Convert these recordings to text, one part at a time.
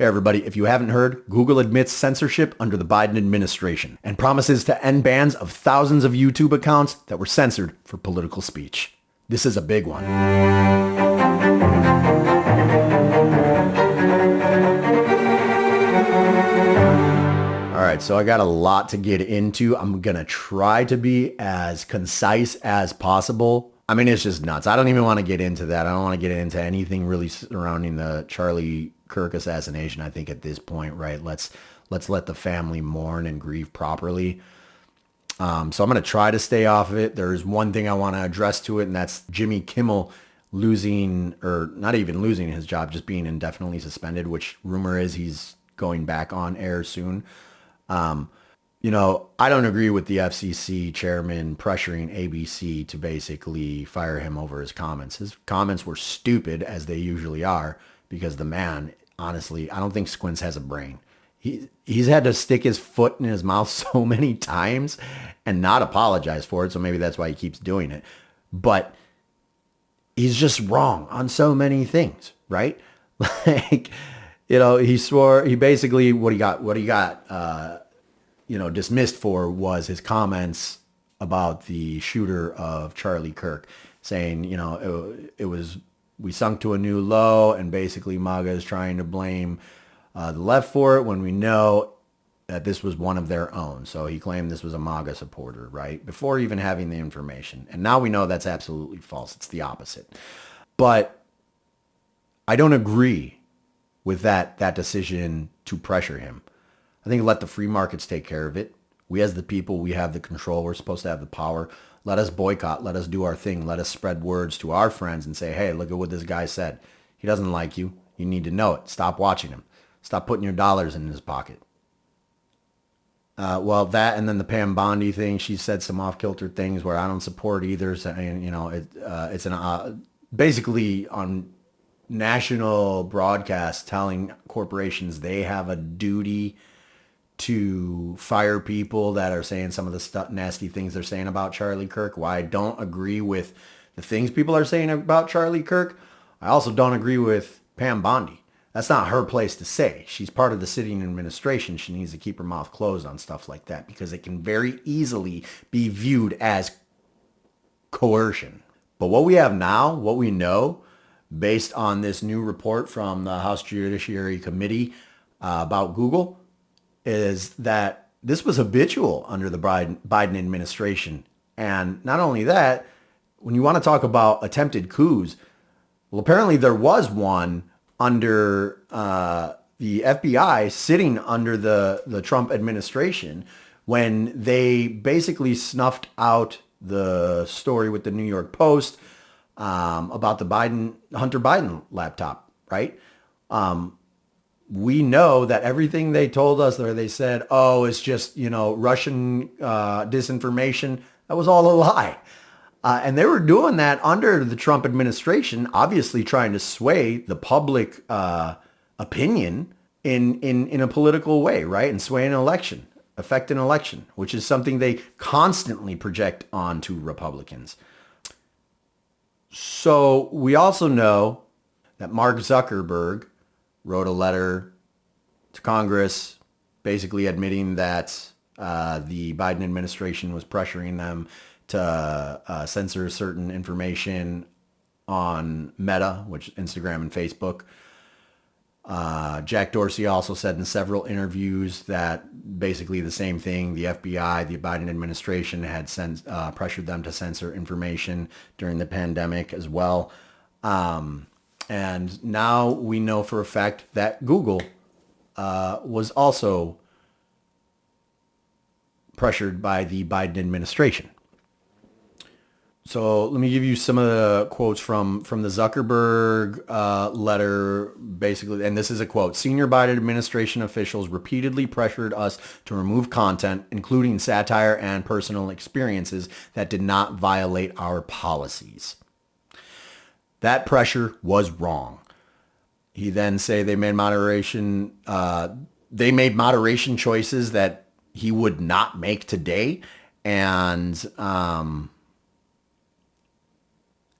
Hey everybody, if you haven't heard, Google admits censorship under the Biden administration and promises to end bans of thousands of YouTube accounts that were censored for political speech. This is a big one. All right, so I got a lot to get into. I'm going to try to be as concise as possible. I mean, it's just nuts. I don't even want to get into that. I don't want to get into anything really surrounding the Charlie Kirk assassination. I think at this point, right, let's let the family mourn and grieve properly. So I'm going to try to stay off of it. There's one thing I want to address to it, and that's Jimmy Kimmel losing, or not even losing his job, just being indefinitely suspended, which rumor is he's going back on air soon. You know, I don't agree with the FCC chairman pressuring ABC to basically fire him over his comments. His comments were stupid, as they usually are, because the man, honestly, I don't think Squints has a brain. He's had to stick his foot in his mouth so many times and not apologize for it, so maybe that's why he keeps doing it. But he's just wrong on so many things, right? Like, you know, he basically, what he got, dismissed for was his comments about the shooter of Charlie Kirk, saying, you know, we sunk to a new low, and basically MAGA is trying to blame the left for it when we know that this was one of their own. So he claimed this was a MAGA supporter, right? Before even having the information. And now we know that's absolutely false. It's the opposite. But I don't agree with that decision to pressure him. I think let the free markets take care of it. We as the people, we have the control. We're supposed to have the power. Let us boycott. Let us do our thing. Let us spread words to our friends and say, hey, look at what this guy said. He doesn't like you. You need to know it. Stop watching him. Stop putting your dollars in his pocket. Well, that and then the Pam Bondi thing, she said some off-kilter things where I don't support either. So, and, you know, it's basically on national broadcast telling corporations they have a duty to fire people that are saying some of the nasty things they're saying about Charlie Kirk. Why I don't agree with the things people are saying about Charlie Kirk, I also don't agree with Pam Bondi. That's not her place to say. She's part of the sitting administration. She needs to keep her mouth closed on stuff like that because it can very easily be viewed as coercion. But what we have now, what we know, based on this new report from the House Judiciary Committee about Google, is that this was habitual under the Biden administration. And not only that, when you want to talk about attempted coups, well, apparently there was one under the FBI sitting under the Trump administration when they basically snuffed out the story with the New York Post about the Hunter Biden laptop, right? We know that everything they told us, or they said, oh, it's just, you know, Russian disinformation. That was all a lie. And they were doing that under the Trump administration, obviously trying to sway the public opinion in a political way, right? And sway an election, affect an election, which is something they constantly project onto Republicans. So we also know that Mark Zuckerberg wrote a letter to Congress basically admitting that the Biden administration was pressuring them to censor certain information on Meta, which is Instagram and Facebook. Jack Dorsey also said in several interviews that basically the same thing. The FBI, the Biden administration had pressured them to censor information during the pandemic as well. And now we know for a fact that Google was also pressured by the Biden administration. So let me give you some of the quotes from the Zuckerberg letter, basically. And this is a quote. Senior Biden administration officials repeatedly pressured us to remove content, including satire and personal experiences that did not violate our policies. That pressure was wrong. He then say they made moderation choices that he would not make today. And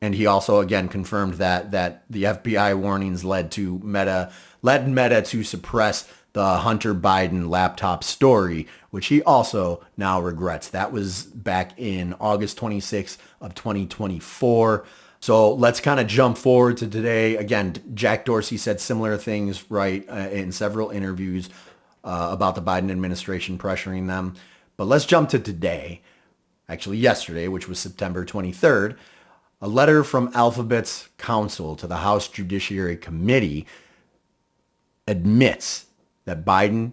And he also again confirmed that the FBI warnings led Meta to suppress the Hunter Biden laptop story, which he also now regrets. That was back in August 26th of 2024. So let's kind of jump forward to today. Again, Jack Dorsey said similar things, right, in several interviews about the Biden administration pressuring them. But let's jump to today, actually yesterday, which was September 23rd. A letter from Alphabet's counsel to the House Judiciary Committee admits that Biden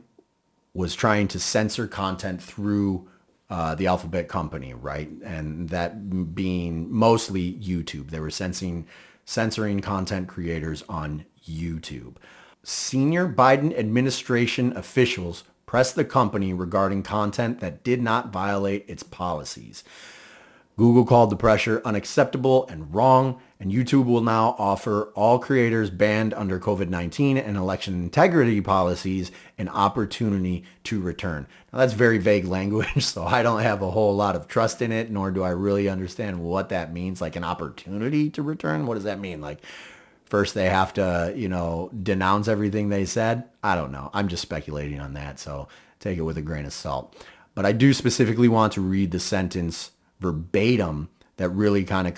was trying to censor content through the Alphabet company, right? And that being mostly YouTube. They were censoring content creators on YouTube. Senior Biden administration officials pressed the company regarding content that did not violate its policies. Google called the pressure unacceptable and wrong, and YouTube will now offer all creators banned under COVID-19 and election integrity policies an opportunity to return. Now that's very vague language, so I don't have a whole lot of trust in it, nor do I really understand what that means, like an opportunity to return. What does that mean? Like first they have to, denounce everything they said? I don't know. I'm just speculating on that, so take it with a grain of salt. But I do specifically want to read the sentence verbatim that really kind of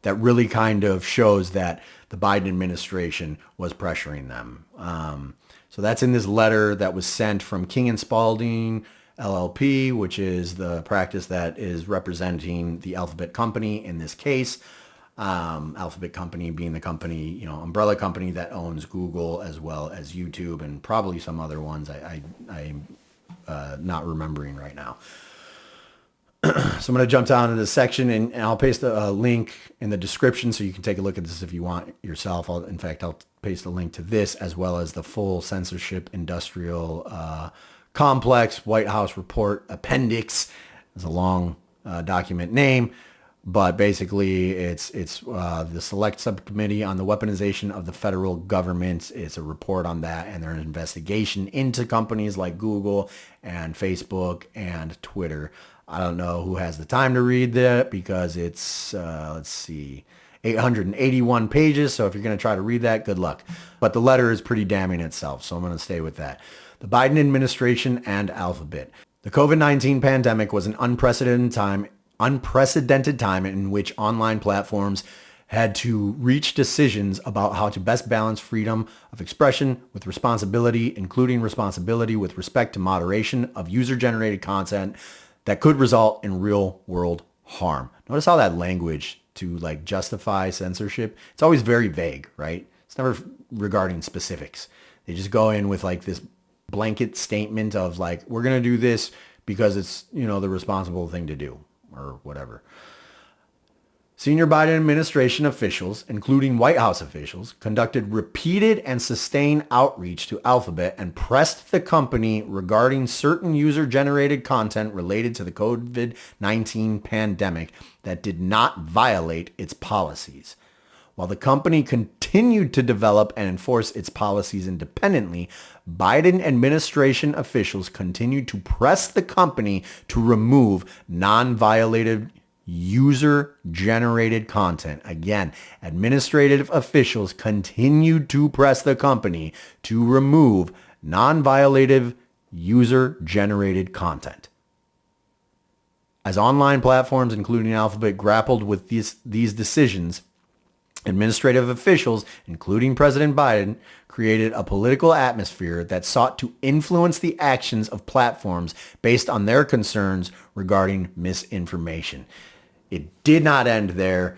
that really kind of shows that the Biden administration was pressuring them. So that's in this letter that was sent from King and Spalding LLP, which is the practice that is representing the Alphabet company in this case. Alphabet company being the company, umbrella company that owns Google as well as YouTube and probably some other ones I'm not remembering right now. So I'm going to jump down to this section and I'll paste a link in the description so you can take a look at this if you want yourself. I'll paste a link to this as well as the full censorship-industrial complex White House report appendix. It's a long document name, but basically it's the select subcommittee on the weaponization of the federal government. It's a report on that and their investigation into companies like Google and Facebook and Twitter. I don't know who has the time to read that because it's, 881 pages. So if you're going to try to read that, good luck. But the letter is pretty damning itself, so I'm going to stay with that. The Biden administration and Alphabet. The COVID-19 pandemic was an unprecedented time in which online platforms had to reach decisions about how to best balance freedom of expression with responsibility, including responsibility with respect to moderation of user-generated content that could result in real-world harm. Notice how that language to justify censorship, it's always very vague, right? It's never regarding specifics. They just go in with this blanket statement of we're going to do this because it's, the responsible thing to do or whatever. Senior Biden administration officials, including White House officials, conducted repeated and sustained outreach to Alphabet and pressed the company regarding certain user-generated content related to the COVID-19 pandemic that did not violate its policies. While the company continued to develop and enforce its policies independently, Biden administration officials continued to press the company to remove non-violative user-generated content. Again, administrative officials continued to press the company to remove non-violative user-generated content. As online platforms, including Alphabet, grappled with these decisions, administrative officials, including President Biden, created a political atmosphere that sought to influence the actions of platforms based on their concerns regarding misinformation. It did not end there.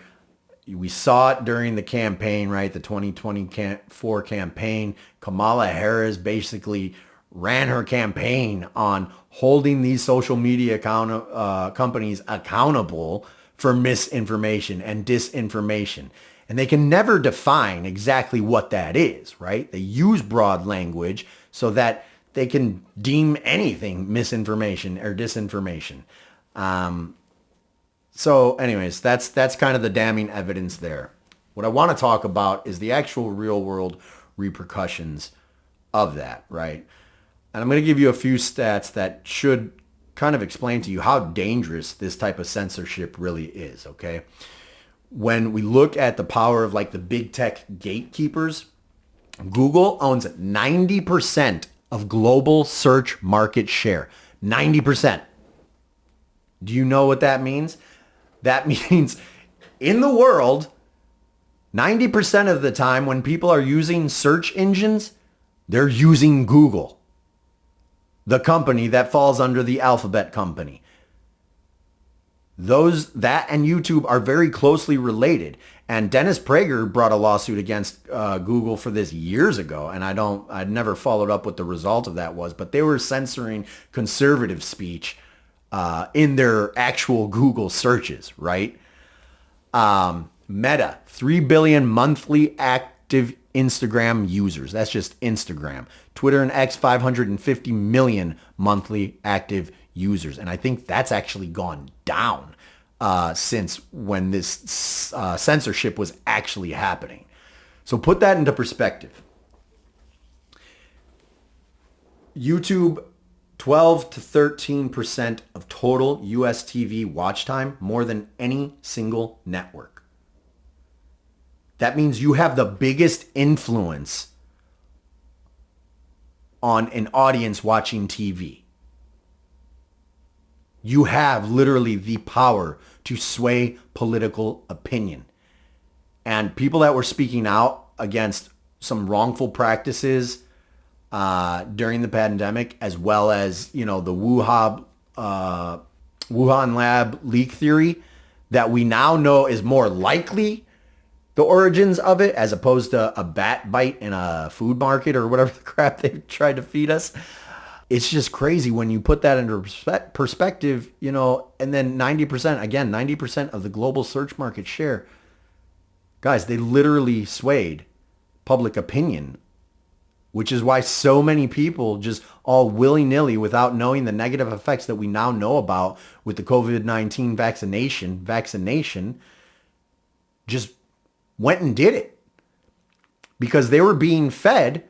We saw it during the campaign, right? The 2024 campaign. Kamala Harris basically ran her campaign on holding these social media companies accountable for misinformation and disinformation. And they can never define exactly what that is, right? They use broad language so that they can deem anything misinformation or disinformation. So anyways, that's kind of the damning evidence there. What I want to talk about is the actual real world repercussions of that, right? And I'm going to give you a few stats that should kind of explain to you how dangerous this type of censorship really is, okay? When we look at the power of like the big tech gatekeepers, Google owns 90% of global search market share. 90%. Do you know what that means? That means in the world, 90% of the time when people are using search engines, they're using Google, the company that falls under the Alphabet company. That and YouTube are very closely related. And Dennis Prager brought a lawsuit against Google for this years ago. And I'd never followed up what the result of that was, but they were censoring conservative speech in their actual Google searches, right? Meta, 3 billion monthly active Instagram users. That's just Instagram. Twitter and X, 550 million monthly active users. And I think that's actually gone down since when this censorship was actually happening. So put that into perspective. YouTube, 12 to 13% of total US TV watch time, more than any single network. That means you have the biggest influence on an audience watching TV. You have literally the power to sway political opinion. And people that were speaking out against some wrongful practices during the pandemic, as well as, the Wuhan lab leak theory that we now know is more likely the origins of it, as opposed to a bat bite in a food market or whatever the crap they tried to feed us. It's just crazy when you put that into perspective, and then 90% of the global search market share, guys, they literally swayed public opinion, which is why so many people just all willy-nilly, without knowing the negative effects that we now know about with the COVID-19 vaccination, just went and did it because they were being fed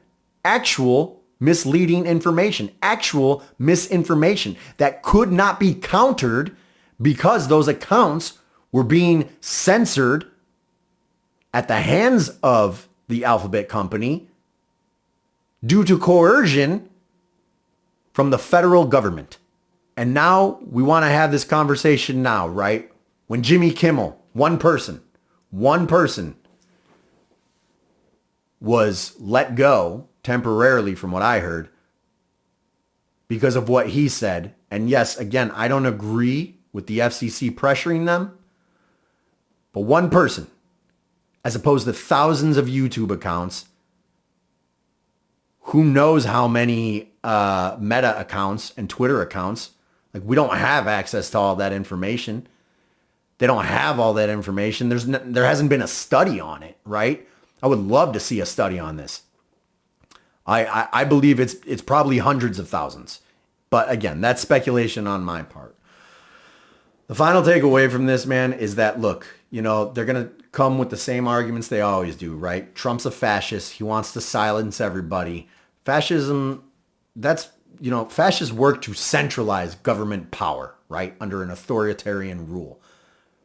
actual misleading information, actual misinformation that could not be countered because those accounts were being censored at the hands of the Alphabet company due to coercion from the federal government. And now we want to have this conversation now, right? When Jimmy Kimmel, one person was let go temporarily, from what I heard, because of what he said. And yes, again, I don't agree with the FCC pressuring them, but one person, as opposed to thousands of YouTube accounts, who knows how many Meta accounts and Twitter accounts. Like, we don't have access to all that information. They don't have all that information. There hasn't been a study on it, right? I would love to see a study on this. I believe it's probably hundreds of thousands. But again, that's speculation on my part. The final takeaway from this, man, is that, look, they're going to come with the same arguments they always do, right? Trump's a fascist. He wants to silence everybody. Fascism, fascists work to centralize government power, right? Under an authoritarian rule.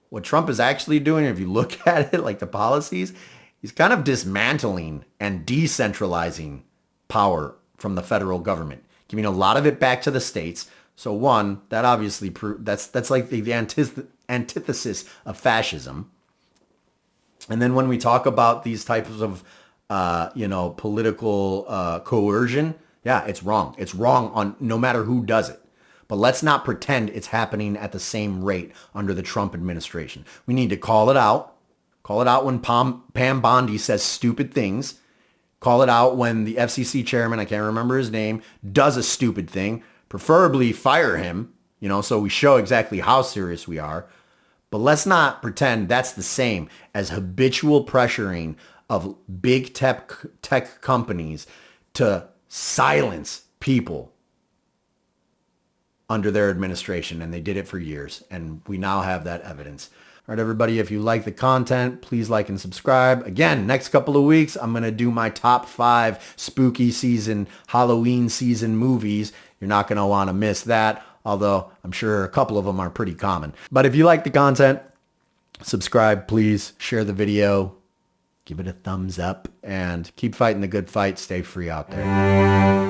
What Trump is actually doing, if you look at it, like the policies, he's kind of dismantling and decentralizing power from the federal government, giving a lot of it back to the states. So one, that obviously that's like the antithesis of fascism. And then when we talk about these types of political coercion, yeah, it's wrong. It's wrong on no matter who does it. But let's not pretend it's happening at the same rate under the Trump administration. We need to call it out. Call it out when Pam Bondi says stupid things. Call it out when the FCC chairman, I can't remember his name, does a stupid thing. Preferably fire him, so we show exactly how serious we are. But let's not pretend that's the same as habitual pressuring of big tech companies to silence people under their administration. And they did it for years. And we now have that evidence. All right, everybody, if you like the content, please like and subscribe. Again, next couple of weeks, I'm going to do my top 5 spooky season, Halloween season movies. You're not going to want to miss that. although I'm sure a couple of them are pretty common. But if you like the content, subscribe, please. Share the video. Give it a thumbs up and keep fighting the good fight. Stay free out there.